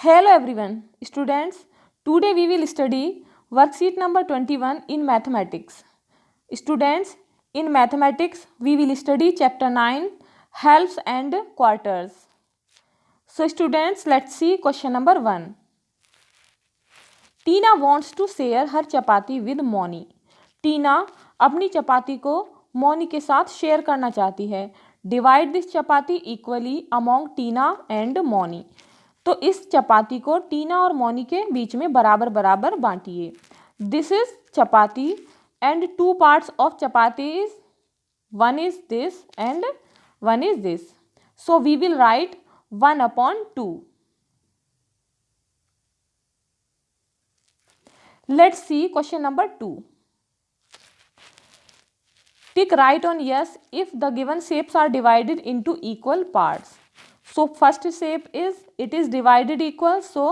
Hello everyone, students. Today we will study worksheet number 21 in mathematics. Students, in mathematics we will study chapter 9 halves and quarters. So students, let's see question number 1. Tina wants to share her chapati with Moni. टीना अपनी चपाती को मोनी के साथ share करना चाहती है. Divide this chapati equally among Tina and Moni. तो इस चपाती को टीना और मोनी के बीच में बराबर बराबर बांटिए. This is chapati and two parts of chapati is one is this and one is this. So we will write 1/2. Let's see question number 2. Tick right on yes if the given shapes are divided into equal parts. So first shape is it is divided equal, so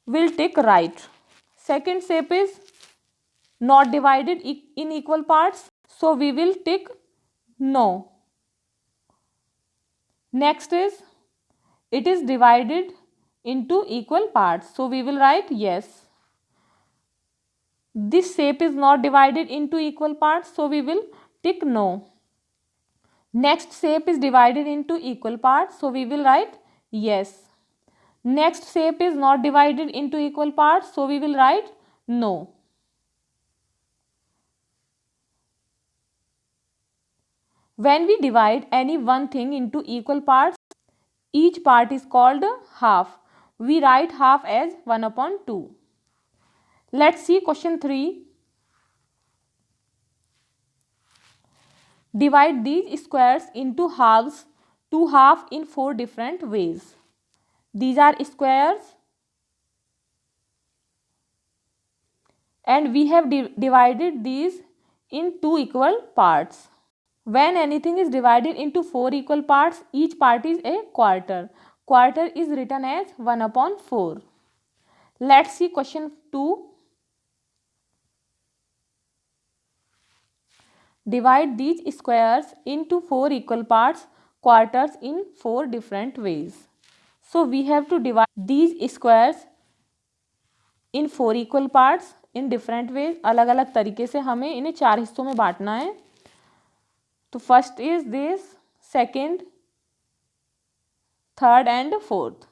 we'll tick right. Second shape is not divided in equal parts, so we will tick no. Next is it is divided into equal parts, so we will write yes. This shape is not divided into equal parts, so we will tick no. Next shape is divided into equal parts, so we will write yes. Next shape is not divided into equal parts, so we will write no. When we divide any one thing into equal parts, each part is called half. We write half as 1/2. Let's see question 3. Divide these squares into halves to half in 4 different ways. These are squares and we have divided these in 2 equal parts. When anything is divided into 4 equal parts, each part is a quarter. Quarter is written as 1/4. Let's see question 2. Divide these squares into 4 equal parts, quarters in 4 different ways. So we have to divide these squares in 4 equal parts in different ways. अलग अलग तरीके से हमें इन्हें 4 हिस्सों में बांटना है. तो first is this, second, third and fourth.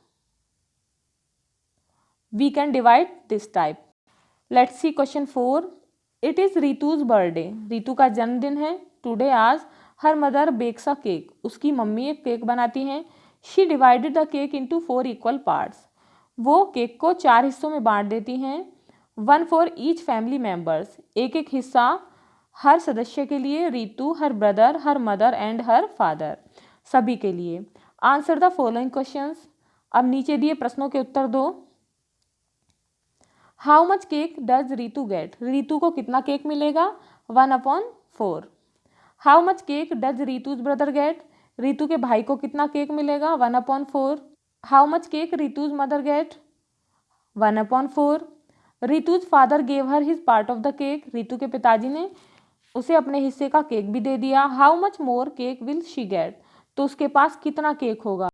We can divide this type. Let's see question 4. It is Ritu's birthday. Ritu का जन्मदिन है. टुडे आज her mother bakes a cake. उसकी मम्मी एक केक बनाती हैं. She divided the cake into 4 equal parts. वो cake को 4 हिस्सों में बांट देती हैं. 1 फॉर ईच फैमिली मेम्बर्स. एक एक हिस्सा हर सदस्य के लिए. Ritu, her brother, her mother and her father. सभी के लिए. Answer the following questions. अब नीचे दिए प्रश्नों के उत्तर दो. How much cake does Ritu get. Ritu को कितना केक मिलेगा? 1/4. How much cake does Ritu's brother get. Ritu के भाई को कितना केक मिलेगा? 1/4. How much cake Ritu's mother get? 1/4. Ritu's father gave her his part of the cake. Ritu के पिताजी ने उसे अपने हिस्से का केक भी दे दिया. How much more cake will she get. तो उसके पास कितना केक होगा?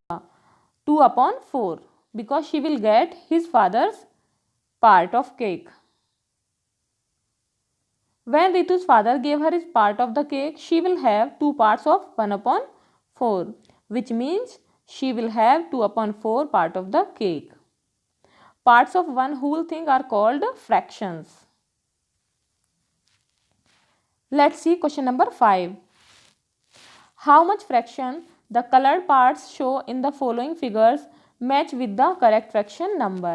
2/4 because she will get his father's part of cake. When Ritu's father gave her his part of the cake, she will have 2 parts of 1/4, which means she will have 2/4 part of the cake. Parts of one whole thing are called fractions. Let's see question number 5. How much fraction the colored parts show in the following figures match with the correct fraction number?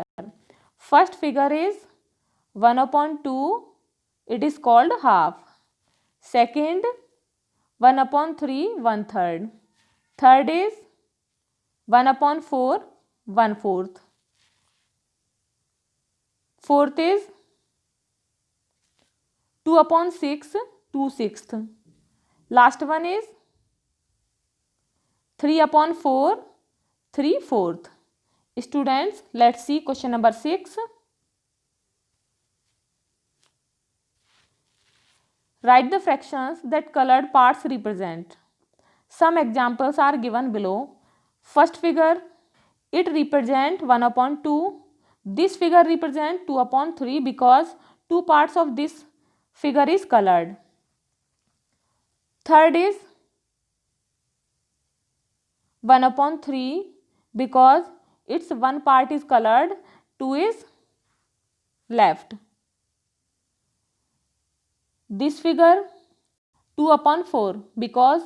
First figure is 1/2. It is called half. Second, 1/3, 1/3. Third is 1/4, 1/4. Fourth is 2/6, 2/6. Last one is 3/4, 3/4. Students, let's see question number 6. Write the fractions that colored parts represent. Some examples are given below. First figure, It represents 1 upon 2. This figure represents 2 upon 3 because two parts of this figure is colored. Third is 1 upon 3 because its one part is colored, 2 is left. This figure 2 upon 4 because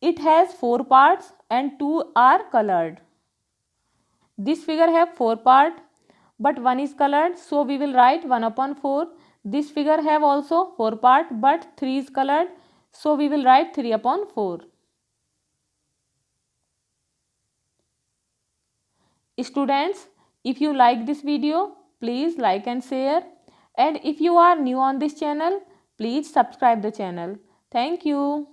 it has 4 parts and 2 are colored. This figure have 4 part but 1 is colored, so we will write 1 upon 4. This figure have also 4 part but 3 is colored, so we will write 3 upon 4. Students, if you like this video, please like and share, and if you are new on this channel, please subscribe the channel. Thank you.